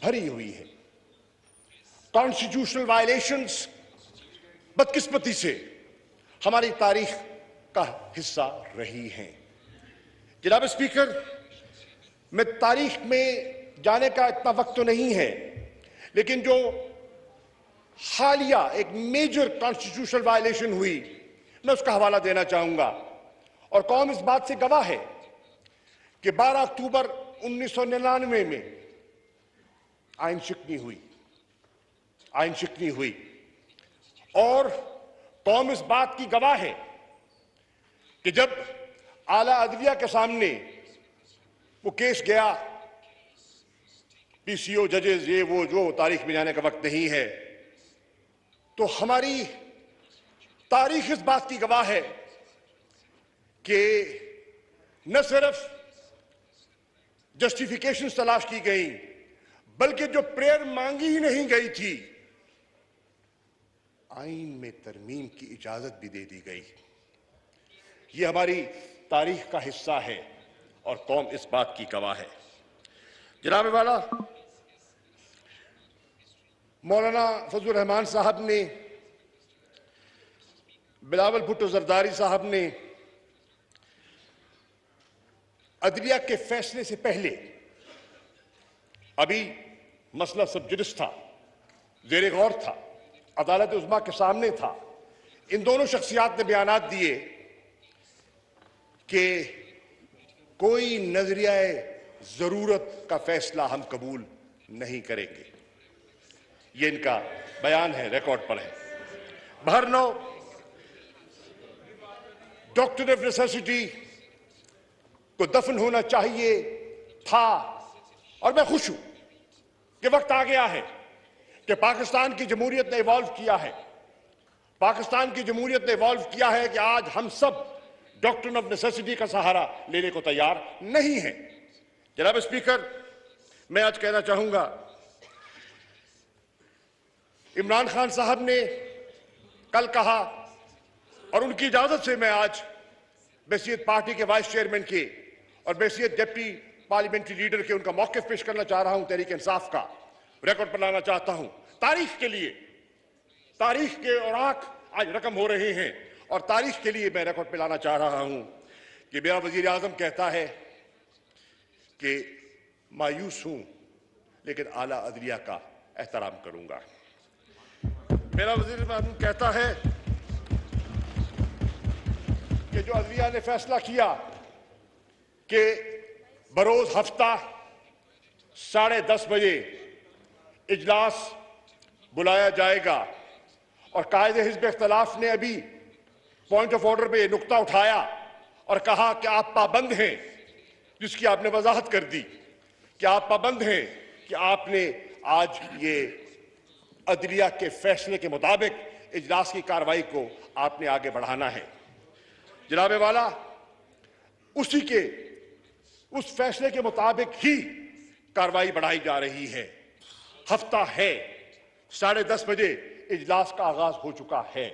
भरी हुई है। कॉन्स्टिट्यूशनल वायलेशंस बदकिस्मती से हमारी तारीख का हिस्सा रही हैं। जनाब स्पीकर, मैं तारीख में जाने का इतना वक्त तो नहीं है, लेकिन जो हालिया एक मेजर कॉन्स्टिट्यूशनल वायलेशन हुई, मैं उसका हवाला देना चाहूंगा। और कौम इस बात से गवाह है कि 12 अक्टूबर 1999 में आइन शिकनी हुई और कौम इस बात की गवाह है कि जब आला अदलिया के सामने वो केस गया, पीसीओ जजेस ये वो जो तारीख में जाने का वक्त नहीं है, तो हमारी तारीख इस बात की गवाह है कि न सिर्फ जस्टिफिकेशन तलाश की गई, बल्कि जो प्रेयर मांगी ही नहीं गई थी, आइन में तरमीम की इजाजत भी दे दी गई। ये हमारी तारीख का हिस्सा है और कौम इस बात की गवाह है। जनाब वाला, मौलाना फजलुर रहमान साहब ने, बिलावल भुट्टो जरदारी साहब ने अदलिया के फैसले से पहले, अभी मसला सब जुडिस था, जेर गौर था, अदालत उज़्मा के सामने था, इन दोनों शख्सियात ने बयानात दिए कि कोई नजरियाए जरूरत का फैसला हम कबूल नहीं करेंगे। ये इनका बयान है, रिकॉर्ड पर है। बहरनो डॉक्टर ऑफ नेसेसिटी को दफन होना चाहिए था, और मैं खुश हूं कि वक्त आ गया है कि पाकिस्तान की जमहूरियत ने इवॉल्व किया है। पाकिस्तान की जमहूरियत ने इवॉल्व किया है कि आज हम सब डॉक्ट्रिन ऑफ नेसेसिटी का सहारा लेने को तैयार नहीं है। जनाब स्पीकर, मैं आज कहना चाहूंगा, इमरान खान साहब ने कल कहा, और उनकी इजाजत से मैं आज बैसियत पार्टी के वाइस चेयरमैन के और बैसियत डिप्टी पार्लियामेंट्री लीडर के उनका मौक़िफ़ पेश करना चाह रहा हूं, तहरीक इंसाफ का रिकॉर्ड पर लाना चाहता हूं। तारीख के लिए, तारीख के औराक आज रकम हो रहे हैं, और तारीख के लिए मैं रिकॉर्ड पे लाना चाह रहा हूं कि मेरा वजीर आजम कहता है कि मायूस हूं लेकिन आला अदलिया का एहतराम करूंगा। मेरा वजीर आजम कहता है कि जो अदलिया ने फैसला किया कि बरोज हफ्ता 10:30 बजे इजलास बुलाया जाएगा, और कायदे हिज़्ब इख्तिलाफ ने अभी पॉइंट ऑफ ऑर्डर पे नुक्ता उठाया और कहा कि आप पाबंद हैं, जिसकी आपने वजाहत कर दी कि आप पाबंद हैं कि आपने आज ये अदलिया के फैसले के मुताबिक इजलास की कार्रवाई को आपने आगे बढ़ाना है। जनाब वाला, उस फैसले के मुताबिक ही कार्रवाई बढ़ाई जा रही है। हफ्ता है, 10:30 बजे इजलास का आगाज हो चुका है।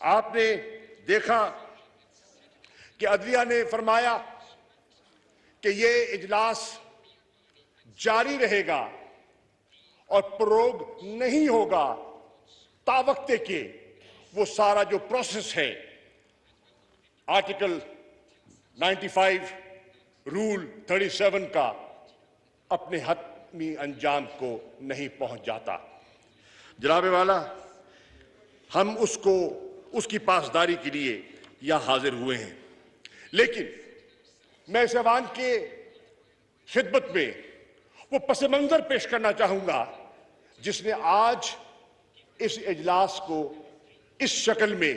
आपने देखा कि अदलिया ने फरमाया कि ये इजलास जारी रहेगा और प्रोग नहीं होगा तावक्ते के वो सारा जो प्रोसेस है, आर्टिकल 95 रूल 37 का अपने हतमी अंजाम को नहीं पहुंच जाता। जनाब वाला, हम उसकी पासदारी के लिए यहां हाजिर हुए हैं, लेकिन मैं इस ऐवान के खिदमत में वो पस मंजर पेश करना चाहूंगा जिसने आज इस इजलास को इस शक्ल में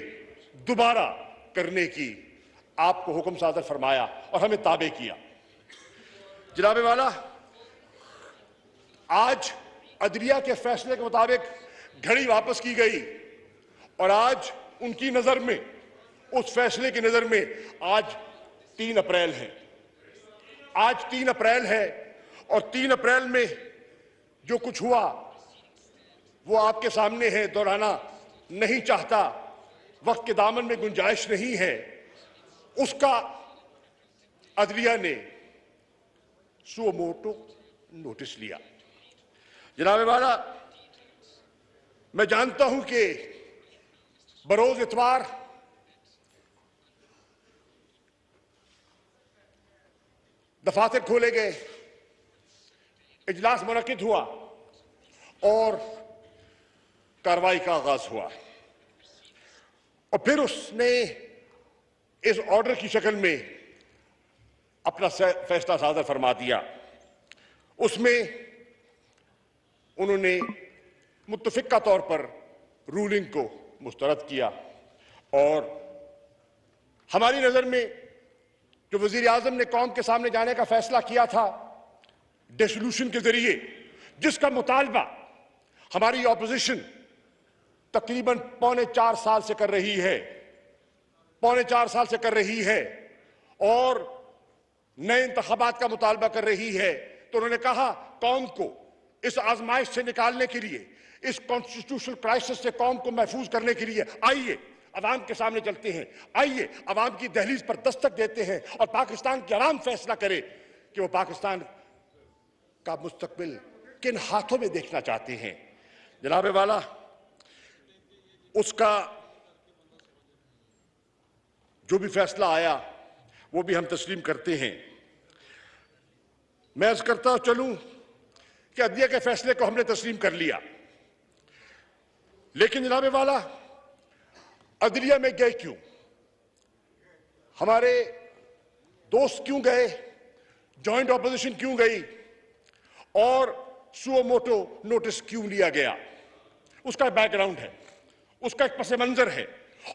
दोबारा करने की आपको हुक्म सादर फरमाया और हमें ताबे किया। जनाब वाला, आज अदलिया के फैसले के मुताबिक घड़ी वापस की गई, और आज उनकी नजर में, उस फैसले की नजर में आज 3 अप्रैल है। आज 3 अप्रैल है, और 3 अप्रैल में जो कुछ हुआ वो आपके सामने है, दोहराना नहीं चाहता, वक्त के दामन में गुंजाइश नहीं है। उसका अदलिया ने सुओ मोटो नोटिस लिया। जनाब वाला, मैं जानता हूं कि बरोज इतवार दफातर खोले गए, इजलास मुनक्किद हुआ और कार्रवाई का आगाज हुआ और फिर उसने इस ऑर्डर की शक्ल में अपना फैसला सादर फरमा दिया। उसमें उन्होंने मुत्तफिका तौर पर रूलिंग को मुस्तरद किया और हमारी नजर में जो वजीर आजम ने कौम के सामने जाने का फैसला किया था डिसोल्यूशन के जरिए, जिसका मुतालबा हमारी ऑपोजिशन तकरीबन पौने 4 साल से कर रही है, पौने 4 साल से कर रही है और नए इंतखाबात का मुतालबा कर रही है, तो उन्होंने कहा कौम को इस आजमाइश से निकालने के लिए, इस कॉन्स्टिट्यूशनल क्राइसिस से कौम को महफूज करने के लिए आइए अवाम के सामने चलते हैं, आइए अवाम की दहलीज पर दस्तक देते हैं और पाकिस्तान की अवाम फैसला करे कि वो पाकिस्तान का मुस्तकबिल किन हाथों में देखना चाहते हैं। जनाब वाला, उसका जो भी फैसला आया वो भी हम तस्लीम करते हैं। मैं अर्ज करता चलूं कि अदलिया के फैसले को हमने तस्लीम कर लिया, लेकिन जनाब वाला अदलिया में गए क्यों? हमारे दोस्त क्यों गए? जॉइंट ऑपोजिशन क्यों गई? और सुओ मोटो नोटिस क्यों लिया गया? उसका बैकग्राउंड है, उसका एक पस मंजर है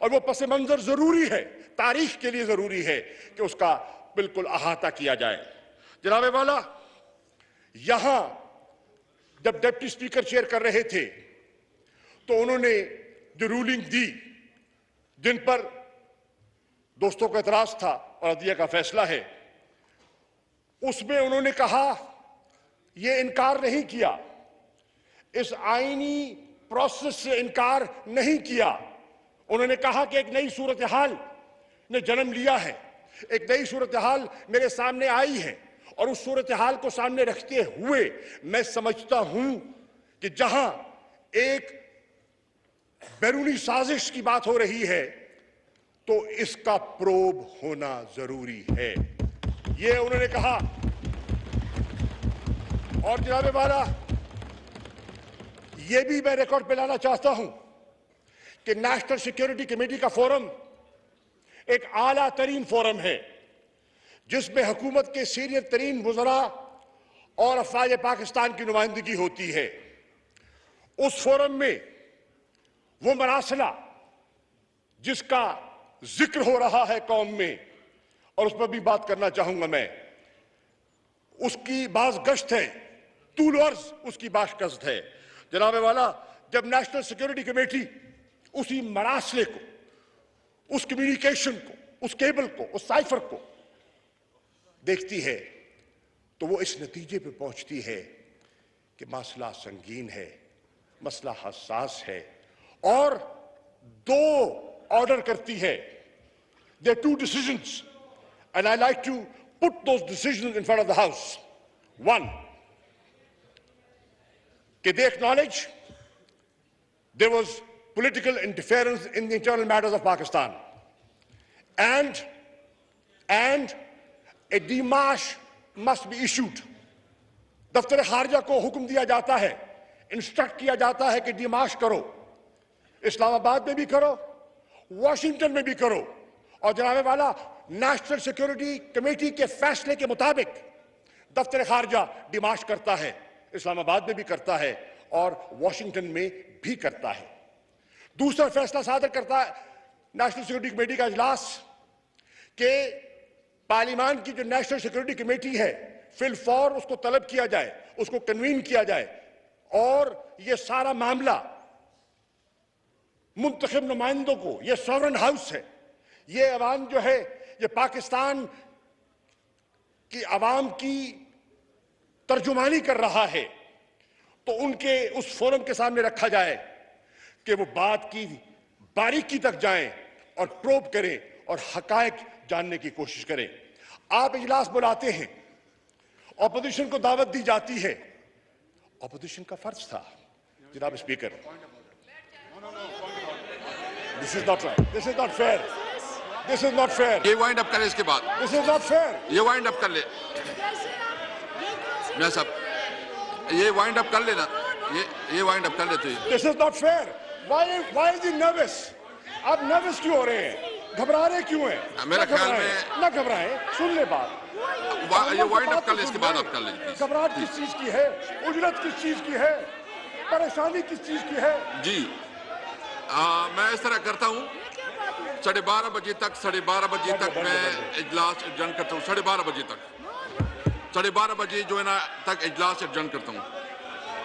और वो पस मंजर जरूरी है, तारीख के लिए जरूरी है कि उसका बिल्कुल अहाता किया जाए। जनाब वाला, यहां जब डिप्टी स्पीकर चेयर कर रहे थे तो उन्होंने जो रूलिंग दी, जिन पर दोस्तों का एतराज था और अदलिया का फैसला है, उसमें उन्होंने कहा, यह इनकार नहीं किया, इस आईनी प्रोसेस से इनकार नहीं किया। उन्होंने कहा कि एक नई सूरत हाल ने जन्म लिया है, एक नई सूरत हाल मेरे सामने आई है और उस सूरत हाल को सामने रखते हुए मैं समझता हूं कि जहां एक बैरूनी साजिश की बात हो रही है तो इसका प्रोब होना जरूरी है, यह उन्होंने कहा। और जनाब वाला, यह भी मैं रिकॉर्ड पे लाना चाहता हूं कि नेशनल सिक्योरिटी कमेटी का फोरम एक आला तरीन फोरम है जिसमें हुकूमत के सीनियर तरीन वज़रा और अफवाज पाकिस्तान की नुमाइंदगी होती है। उस फोरम में वो मरासला जिसका जिक्र हो रहा है कौम में, और उस पर भी बात करना चाहूंगा मैं, उसकी बाज गश्त है, तूल अर्ज उसकी बाज गश्त है। जनाब वाला, जब नेशनल सिक्योरिटी कमेटी उसी मरासले को, उस कम्युनिकेशन को, उस केबल को, उस साइफर को देखती है तो वो इस नतीजे पे पहुंचती है कि मसला संगीन है, मसला हसास है और दो ऑर्डर करती है। There are 2 decisions and I like to put those decisions in front of the House. One, they acknowledge there was political interference in the internal matters of Pakistan and a demarche must be issued. दफ्तर खारजा को हुक्म दिया जाता है, instruct किया जाता है कि डिमार्च करो, इस्लामाबाद में भी करो, वॉशिंगटन में भी करो। और जनाब वाला, नेशनल सिक्योरिटी कमेटी के फैसले के मुताबिक दफ्तर खारजा डिमार्च करता है, इस्लामाबाद में भी करता है और वॉशिंगटन में भी करता है। दूसरा फैसला सादर करता है नेशनल सिक्योरिटी कमेटी का इजलास कि पार्लियामान की जो नेशनल सिक्योरिटी कमेटी है फिलफौर उसको तलब किया जाए, उसको कन्वीन किया जाए और ये सारा मामला मुंतखब नुमाइंदों को, ये सॉवरन हाउस है, ये अवाम जो है, ये पाकिस्तान की अवाम की तर्जुमानी कर रहा है, तो उनके उस फोरम के सामने रखा जाए कि वो बात की बारीकी तक जाएं और प्रोब करें और हकायक जानने की कोशिश करें। आप इजलास बुलाते हैं, ऑपोजिशन को दावत दी जाती है ऑपोजिशन का फर्ज था। जनाब speaker, this is not right, this is not fair, this is not fair. ये वाइंड अप करें इसके बाद, दिस इज नॉट फेयर। ये वाइंड अप कर ले मैं साहब, ये वाइंड अप कर लेना, ये वाइंड अप कर ले। तो this is not fair. Why is he nervous? आप नर्वस क्यों हो रहे हैं? घबरा रहे क्यों हैं? मेरा ख्याल में ना घबराएं, सुन ले बात। ये वाइंड अप कर ले, इसके बाद आप कर लीजिए। घबराहट किस चीज की है? उजरत किस चीज की है? परेशानी किस चीज की है? जी मैं इस तरह करता हूँ, 12:30 बजे तक, 12:30 बजे तक मैं इजलास एडजर्न करता हूँ। 12:30 बजे तक, 12:30 बजे जो है ना तक इजलास एडजर्न करता हूँ।